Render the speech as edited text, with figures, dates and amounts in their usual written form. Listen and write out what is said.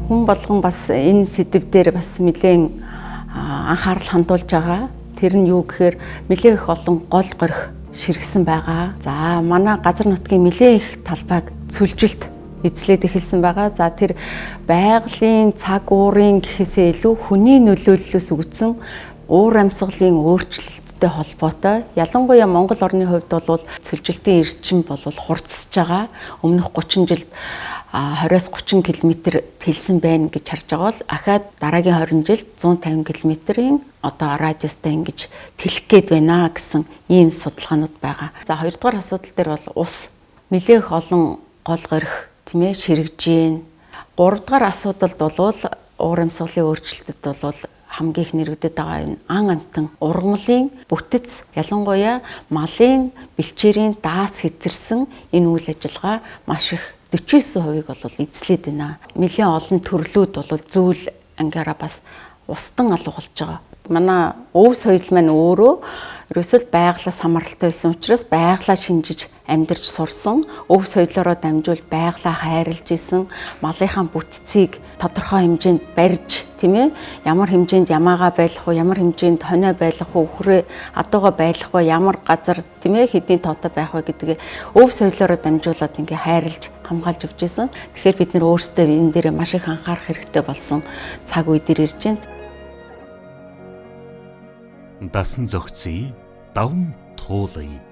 Хүн болгон бас энэ сэдв дээр бас нэлээд анхаарал хандуулж байгаа. Тэр нь юу гэхээр нэлээд их олон гол горих ширгсэн байгаа. За манай газар нутгийн нэлээд их талбайг цөлжилт эзлээд эхэлсэн байгаа. За тэр байгалийн цаг уурын гэхээсээ илүү хүний нөлөөллөөс үүдсэн уур амьсгалын өөрчлөлттэй холбоотой. Ялангуяа Монгол орны хувьд бол цөлжилтийн эрчим бол хурцсаж байгаа. Өмнөх 30 жилд 20-30 км тэлсэн байна гэж харж байгаа бол ахаад дараагийн 20 жилд 150 км-ийн одоо радиустай ингэж тэлэх гээд байна гэсэн ийм судалгаанууд байгаа. За хоёрдугаар асуудал дээр бол ус нэлээх олон гол горих тийм ээ ширэгж гин. Гуравдугаар асуудалд бол уур амьсгалын өөрчлөлтөд бол хамгийн их нэрвдэд байгаа энэ ан амтан ургамлын бүтэц ялангуяа малын бэлчээрийн дац хэтэрсэн энэ үйл ажиллагаа маш их 49% бол эзлээд байна. Нэлээд олон төрлүүд бол зүйл ангиараа бас устдан алга болж байгаа. Манай өв соёл маань өөрөө ерөөсөө байгалаас хамааралтай байсан учраас байгалаа шинжиж амьдарч сурсан, өв соёлоороо дамжуул байгалаа хайрлж исэн, малынхаа бүтцийг тодорхой хэмжээнд барьж, тийм ээ, ямар хэмжээнд ямаагаа байлгах уу, ямар хэмжээнд хонио байлгах уу, үхрээ адуугаа байлгах уу, ямар газар, тийм ээ, хэдийн тоотой байх вэ гэдгийг өв соёлоороо дамжуулаад ингээ хайрлж хамгаалж явж исэн. Тэгэхээр бид нэр өөрсдөө энэ дээрээ маш их анхаарах хэрэгтэй болсон цаг үе дээр ирж байна. Дасан зохицъя, давн туулъя.